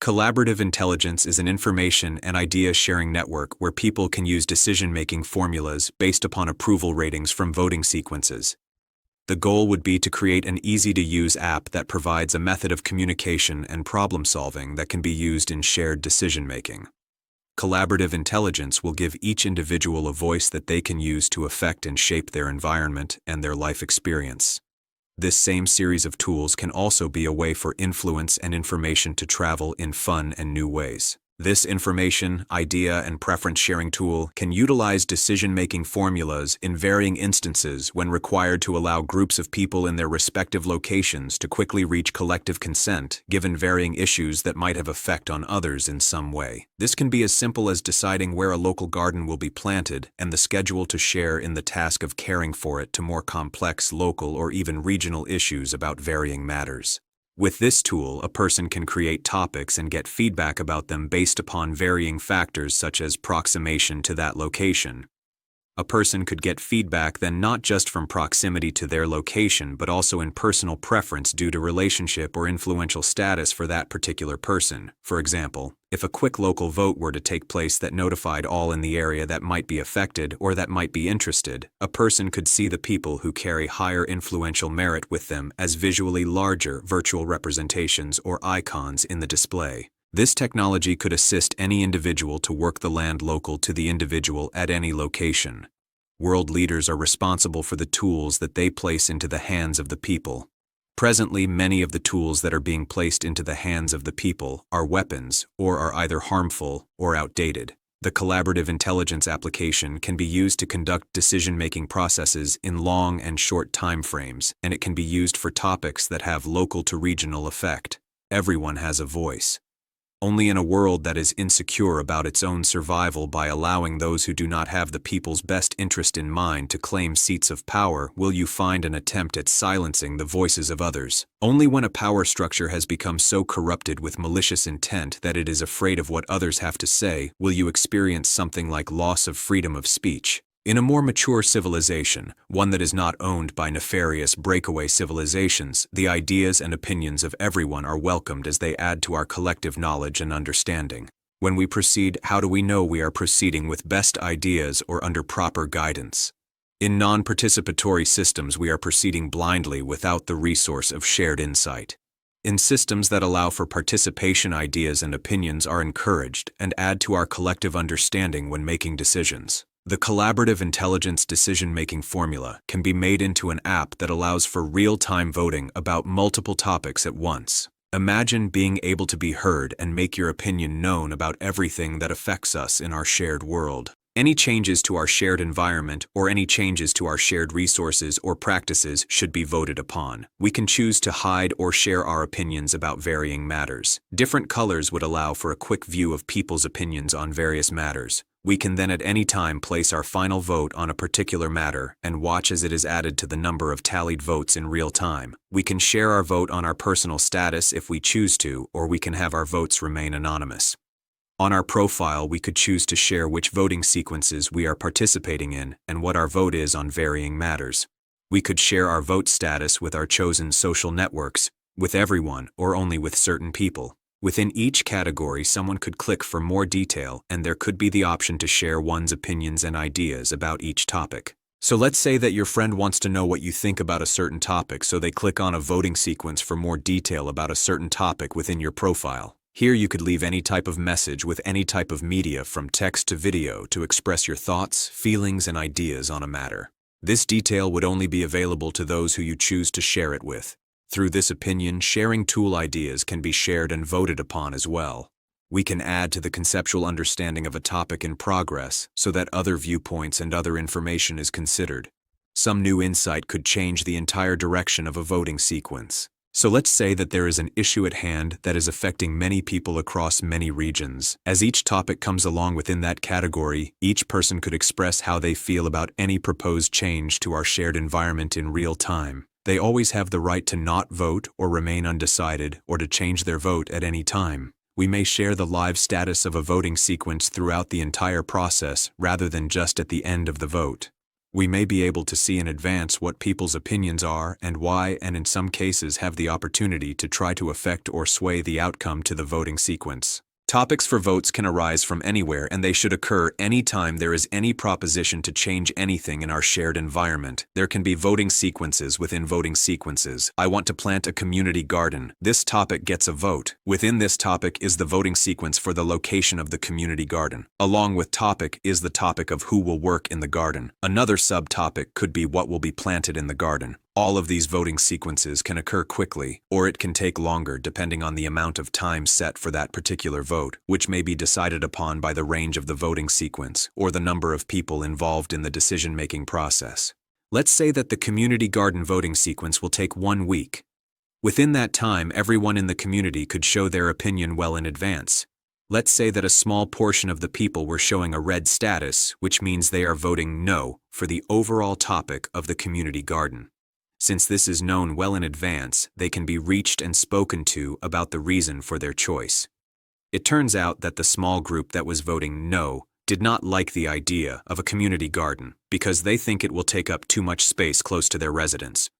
Collaborative intelligence is an information and idea sharing network where people can use decision-making formulas based upon approval ratings from voting sequences. The goal would be to create an easy-to-use app that provides a method of communication and problem-solving that can be used in shared decision-making. Collaborative intelligence will give each individual a voice that they can use to affect and shape their environment and their life experience. This same series of tools can also be a way for influence and information to travel in fun and new ways. This information, idea, and preference sharing tool can utilize decision-making formulas in varying instances when required to allow groups of people in their respective locations to quickly reach collective consent given varying issues that might have effect on others in some way. This can be as simple as deciding where a local garden will be planted and the schedule to share in the task of caring for it to more complex local or even regional issues about varying matters. With this tool, a person can create topics and get feedback about them based upon varying factors such as proximation to that location. A person could get feedback then not just from proximity to their location but also in personal preference due to relationship or influential status for that particular person. For example, if a quick local vote were to take place that notified all in the area that might be affected or that might be interested, a person could see the people who carry higher influential merit with them as visually larger virtual representations or icons in the display. This technology could assist any individual to work the land local to the individual at any location. World leaders are responsible for the tools that they place into the hands of the people. Presently, many of the tools that are being placed into the hands of the people are weapons or are either harmful or outdated. The collaborative intelligence application can be used to conduct decision-making processes in long and short time frames, and it can be used for topics that have local to regional effect. Everyone has a voice. Only in a world that is insecure about its own survival by allowing those who do not have the people's best interest in mind to claim seats of power will you find an attempt at silencing the voices of others. Only when a power structure has become so corrupted with malicious intent that it is afraid of what others have to say will you experience something like loss of freedom of speech. In a more mature civilization, one that is not owned by nefarious breakaway civilizations, the ideas and opinions of everyone are welcomed as they add to our collective knowledge and understanding. When we proceed, how do we know we are proceeding with best ideas or under proper guidance? In non-participatory systems, we are proceeding blindly without the resource of shared insight. In systems that allow for participation, ideas and opinions are encouraged and add to our collective understanding when making decisions. The collaborative intelligence decision-making formula can be made into an app that allows for real-time voting about multiple topics at once. Imagine being able to be heard and make your opinion known about everything that affects us in our shared world. Any changes to our shared environment or any changes to our shared resources or practices should be voted upon. We can choose to hide or share our opinions about varying matters. Different colors would allow for a quick view of people's opinions on various matters. We can then at any time place our final vote on a particular matter and watch as it is added to the number of tallied votes in real time. We can share our vote on our personal status if we choose to, or we can have our votes remain anonymous. On our profile, we could choose to share which voting sequences we are participating in and what our vote is on varying matters. We could share our vote status with our chosen social networks, with everyone or only with certain people. Within each category, someone could click for more detail, and there could be the option to share one's opinions and ideas about each topic. So let's say that your friend wants to know what you think about a certain topic, so they click on a voting sequence for more detail about a certain topic within your profile. Here you could leave any type of message with any type of media from text to video to express your thoughts, feelings, and ideas on a matter. This detail would only be available to those who you choose to share it with. Through this opinion sharing tool, ideas can be shared and voted upon as well. We can add to the conceptual understanding of a topic in progress so that other viewpoints and other information is considered. Some new insight could change the entire direction of a voting sequence. So let's say that there is an issue at hand that is affecting many people across many regions. As each topic comes along within that category, each person could express how they feel about any proposed change to our shared environment in real time. They always have the right to not vote or remain undecided or to change their vote at any time. We may share the live status of a voting sequence throughout the entire process rather than just at the end of the vote. We may be able to see in advance what people's opinions are and why, and in some cases have the opportunity to try to affect or sway the outcome to the voting sequence. Topics for votes can arise from anywhere, and they should occur anytime there is any proposition to change anything in our shared environment. There can be voting sequences within voting sequences. I want to plant a community garden. This topic gets a vote. Within this topic is the voting sequence for the location of the community garden. Along with topic is the topic of who will work in the garden. Another subtopic could be what will be planted in the garden. All of these voting sequences can occur quickly, or it can take longer depending on the amount of time set for that particular vote, which may be decided upon by the range of the voting sequence or the number of people involved in the decision-making process. Let's say that the community garden voting sequence will take 1 week. Within that time, everyone in the community could show their opinion well in advance. Let's say that a small portion of the people were showing a red status, which means they are voting no for the overall topic of the community garden. Since this is known well in advance, they can be reached and spoken to about the reason for their choice. It turns out that the small group that was voting no did not like the idea of a community garden because they think it will take up too much space close to their residence.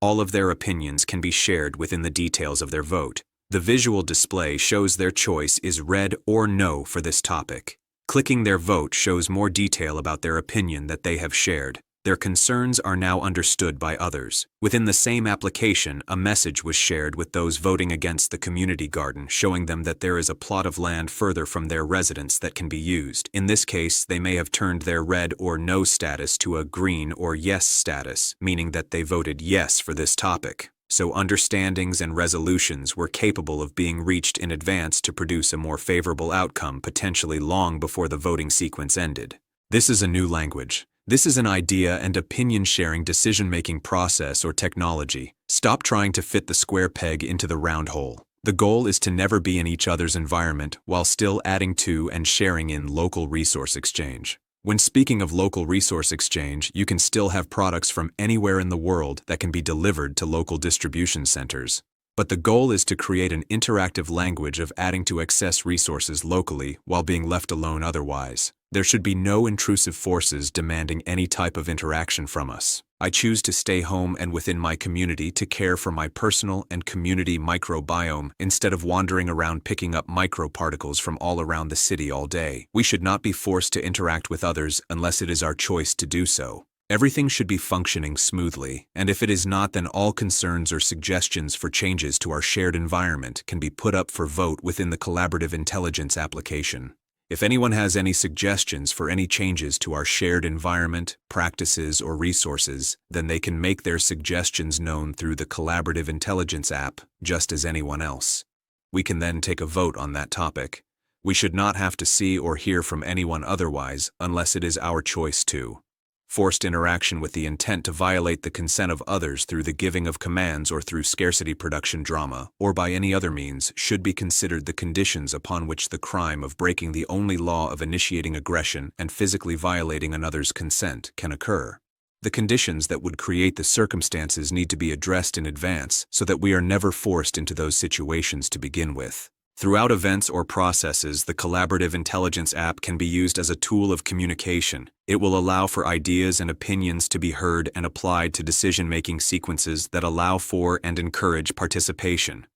All of their opinions can be shared within the details of their vote. The visual display shows their choice is red or no for this topic. Clicking their vote shows more detail about their opinion that they have shared. Their concerns are now understood by others. Within the same application, a message was shared with those voting against the community garden, showing them that there is a plot of land further from their residence that can be used. In this case, they may have turned their red or no status to a green or yes status, meaning that they voted yes for this topic. So understandings and resolutions were capable of being reached in advance to produce a more favorable outcome potentially long before the voting sequence ended. This is a new language. This is an idea and opinion-sharing decision-making process or technology. Stop trying to fit the square peg into the round hole. The goal is to never be in each other's environment while still adding to and sharing in local resource exchange. When speaking of local resource exchange, you can still have products from anywhere in the world that can be delivered to local distribution centers. But the goal is to create an interactive language of adding to access resources locally while being left alone otherwise. There should be no intrusive forces demanding any type of interaction from us. I choose to stay home and within my community to care for my personal and community microbiome instead of wandering around picking up microparticles from all around the city all day. We should not be forced to interact with others unless it is our choice to do so. Everything should be functioning smoothly, and if it is not, then all concerns or suggestions for changes to our shared environment can be put up for vote within the collaborative intelligence application. If anyone has any suggestions for any changes to our shared environment, practices, or resources, then they can make their suggestions known through the collaborative intelligence app, just as anyone else. We can then take a vote on that topic. We should not have to see or hear from anyone otherwise unless it is our choice to. Forced interaction with the intent to violate the consent of others through the giving of commands or through scarcity production drama, or by any other means, should be considered the conditions upon which the crime of breaking the only law of initiating aggression and physically violating another's consent can occur. The conditions that would create the circumstances need to be addressed in advance so that we are never forced into those situations to begin with. Throughout events or processes, the collaborative intelligence app can be used as a tool of communication. It will allow for ideas and opinions to be heard and applied to decision-making sequences that allow for and encourage participation.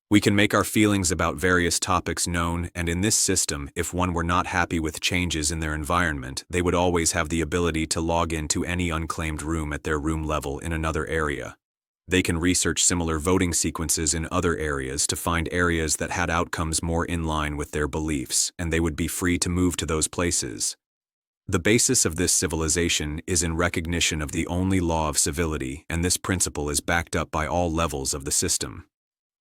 We can make our feelings about various topics known, and in this system, if one were not happy with changes in their environment, they would always have the ability to log into any unclaimed room at their room level in another area. They can research similar voting sequences in other areas to find areas that had outcomes more in line with their beliefs, and they would be free to move to those places. The basis of this civilization is in recognition of the only law of civility, and this principle is backed up by all levels of the system.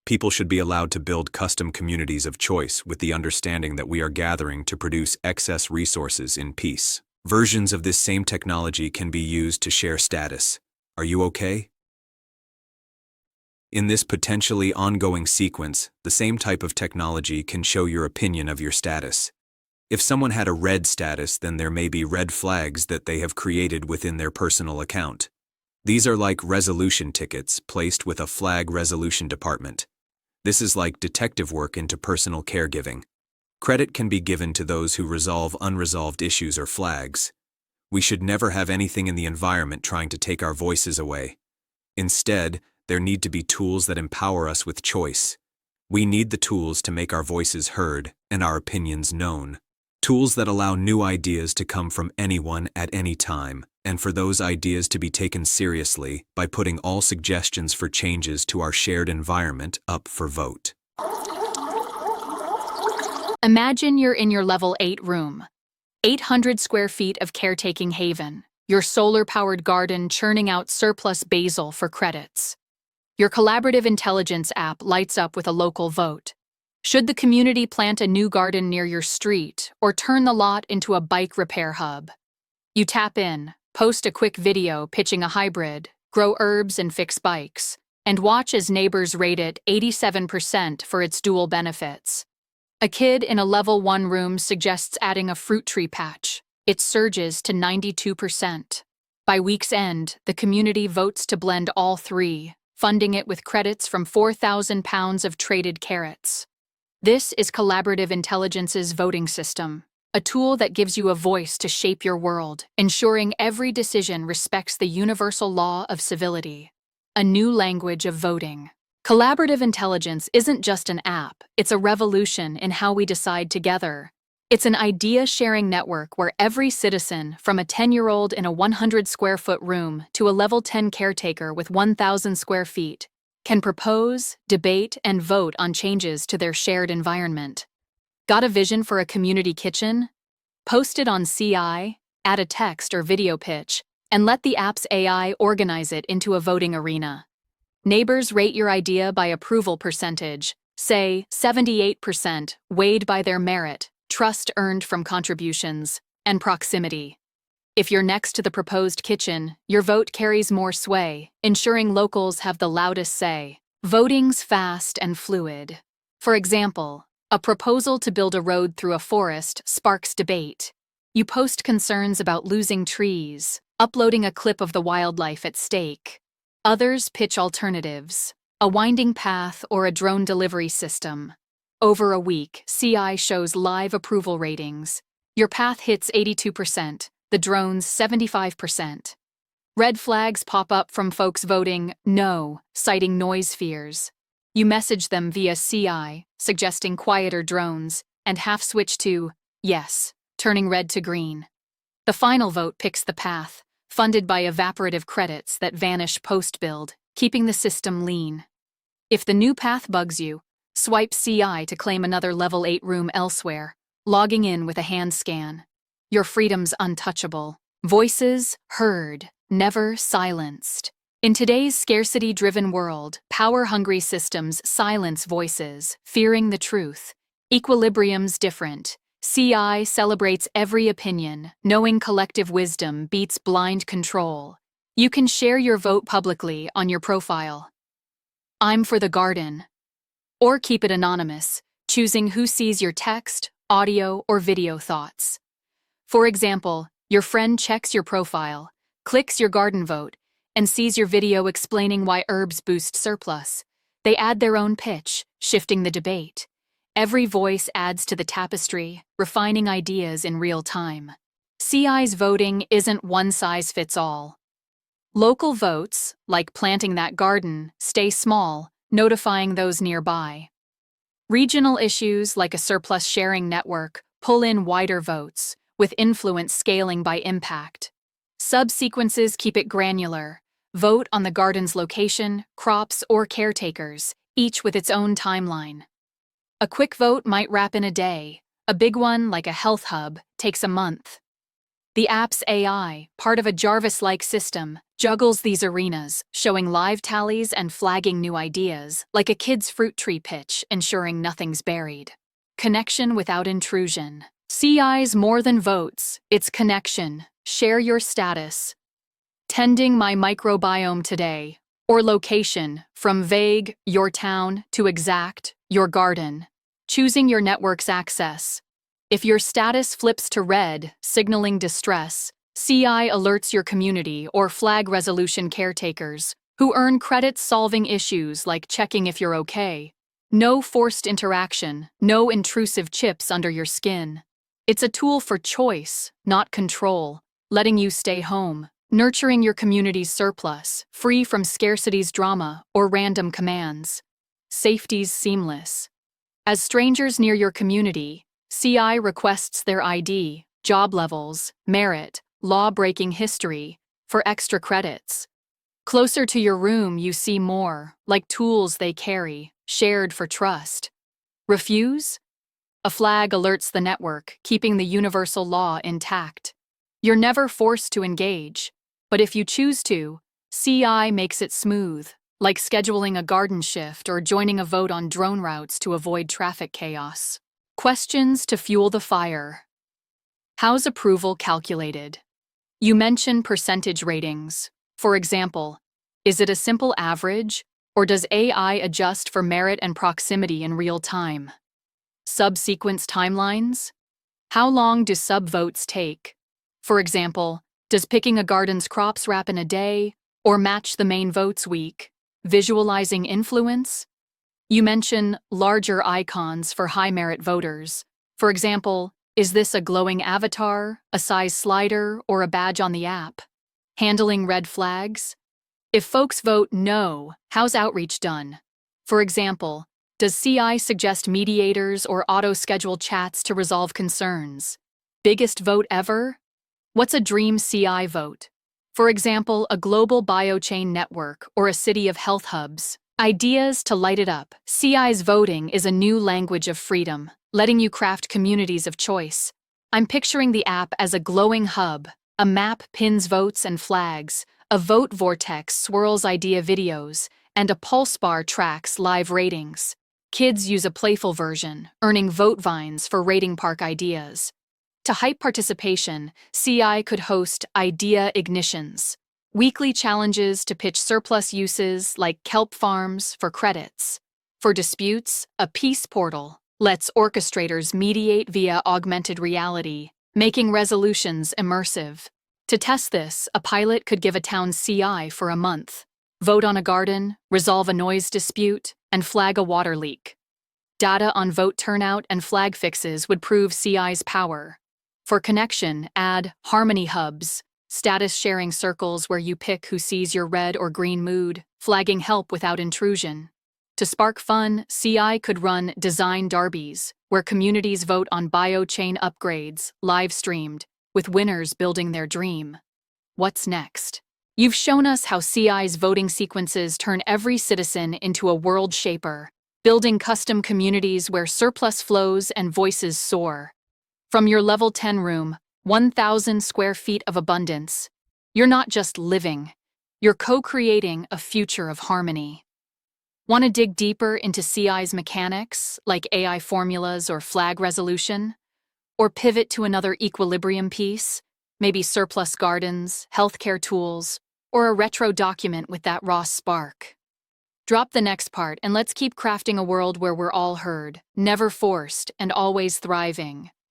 People should be allowed to build custom communities of choice with the understanding that we are gathering to produce excess resources in peace. Versions of this same technology can be used to share status. Are you okay? In this potentially ongoing sequence, the same type of technology can show your opinion of your status. If someone had a red status, then there may be red flags that they have created within their personal account. These are like resolution tickets placed with a flag resolution department. This is like detective work into personal caregiving. Credit can be given to those who resolve unresolved issues or flags. We should never have anything in the environment trying to take our voices away. Instead, there need to be tools that empower us with choice. We need the tools to make our voices heard and our opinions known. Tools that allow new ideas to come from anyone at any time, and for those ideas to be taken seriously by putting all suggestions for changes to our shared environment up for vote. Imagine you're in your level 8 room, 800 square feet of caretaking haven, your solar-powered garden churning out surplus basil for credits. Your collaborative intelligence app lights up with a local vote. Should the community plant a new garden near your street or turn the lot into a bike repair hub? You tap in, post a quick video pitching a hybrid, grow herbs and fix bikes, and watch as neighbors rate it 87% for its dual benefits. A kid in a level 1 room suggests adding a fruit tree patch. It surges to 92%. By week's end, the community votes to blend all three, funding it with credits from 4,000 pounds of traded carrots. This is Collaborative Intelligence's voting system, a tool that gives you a voice to shape your world, ensuring every decision respects the universal law of civility. A new language of voting. Collaborative intelligence isn't just an app, it's a revolution in how we decide together. It's an idea-sharing network where every citizen, from a 10-year-old in a 100-square-foot room to a level 10 caretaker with 1,000 square feet, can propose, debate, and vote on changes to their shared environment. Got a vision for a community kitchen? Post it on CI, add a text or video pitch, and let the app's AI organize it into a voting arena. Neighbors rate your idea by approval percentage, say 78%, weighed by their merit, trust earned from contributions, and proximity. If you're next to the proposed kitchen, your vote carries more sway, ensuring locals have the loudest say. Voting's fast and fluid. For example, a proposal to build a road through a forest sparks debate. You post concerns about losing trees, uploading a clip of the wildlife at stake. Others pitch alternatives, a winding path or a drone delivery system. Over a week, CI shows live approval ratings. Your path hits 82%, the drones 75%. Red flags pop up from folks voting no, citing noise fears. You message them via CI, suggesting quieter drones, and half switch to yes, turning red to green. The final vote picks the path, funded by evaporative credits that vanish post-build, keeping the system lean. If the new path bugs you, swipe CI to claim another level 8 room elsewhere, logging in with a hand scan. Your freedom's untouchable. Voices heard, never silenced. In today's scarcity-driven world, power-hungry systems silence voices, fearing the truth. Equilibrium's different. CI celebrates every opinion, knowing collective wisdom beats blind control. You can share your vote publicly on your profile. I'm for the garden. Or keep it anonymous, choosing who sees your text, audio, or video thoughts. For example, your friend checks your profile, clicks your garden vote, and sees your video explaining why herbs boost surplus. They add their own pitch, shifting the debate. Every voice adds to the tapestry, refining ideas in real time. CI's voting isn't one-size-fits-all. Local votes, like planting that garden, stay small, notifying those nearby. Regional issues, like a surplus sharing network, pull in wider votes, with influence scaling by impact. Subsequences keep it granular. Vote on the garden's location, crops, or caretakers, each with its own timeline. A quick vote might wrap in a day. A big one, like a health hub, takes a month. The app's AI, part of a Jarvis-like system, juggles these arenas, showing live tallies and flagging new ideas, like a kid's fruit tree pitch, ensuring nothing's buried. Connection without intrusion. CI's more than votes, it's connection. Share your status. Tending my microbiome today. Or location, from vague, your town, to exact, your garden. Choosing your network's access. If your status flips to red, signaling distress, CI alerts your community or flag resolution caretakers, who earn credits solving issues like checking if you're okay. No forced interaction, no intrusive chips under your skin. It's a tool for choice, not control. letting you stay home, nurturing your community's surplus, free from scarcity's drama or random commands. Safety's seamless. As strangers near your community, CI requests their ID, job levels, merit, law-breaking history, for extra credits. Closer to your room, you see more, like tools they carry, shared for trust. Refuse? A flag alerts the network, keeping the universal law intact. You're never forced to engage, but if you choose to, CI makes it smooth, like scheduling a garden shift or joining a vote on drone routes to avoid traffic chaos. Questions to fuel the fire. How's approval calculated? You mention percentage ratings. For example, is it a simple average, or does AI adjust for merit and proximity in real time? Subsequence timelines? How long do sub-votes take? For example, does picking a garden's crops wrap in a day, or match the main votes week? Visualizing influence? You mention larger icons for high-merit voters. For example, is this a glowing avatar, a size slider, or a badge on the app? Handling red flags? If folks vote no, how's outreach done? For example, does CI suggest mediators or auto-schedule chats to resolve concerns? Biggest vote ever? What's a dream CI vote? For example, a global biochain network or a city of health hubs. Ideas to light it up. CI's voting is a new language of freedom, letting you craft communities of choice. I'm picturing the app as a glowing hub. A map pins votes and flags, a vote vortex swirls idea videos, and a pulse bar tracks live ratings. Kids use a playful version, earning vote vines for rating park ideas. To hype participation, CI could host idea ignitions, weekly challenges to pitch surplus uses like kelp farms for credits. For disputes, a peace portal lets orchestrators mediate via augmented reality, making resolutions immersive. To test this, a pilot could give a town CI for a month, vote on a garden, resolve a noise dispute, and flag a water leak. Data on vote turnout and flag fixes would prove CI's power. For connection, add harmony hubs, status-sharing circles where you pick who sees your red or green mood, flagging help without intrusion. To spark fun, CI could run design derbies, where communities vote on biochain upgrades, live-streamed, with winners building their dream. What's next? You've shown us how CI's voting sequences turn every citizen into a world shaper, building custom communities where surplus flows and voices soar. From your level 10 room, 1,000 square feet of abundance, you're not just living, you're co-creating a future of harmony. Want to dig deeper into CI's mechanics, like AI formulas or flag resolution? Or pivot to another equilibrium piece, maybe surplus gardens, healthcare tools, or a retro document with that raw spark? Drop the next part and let's keep crafting a world where we're all heard, never forced, and always thriving.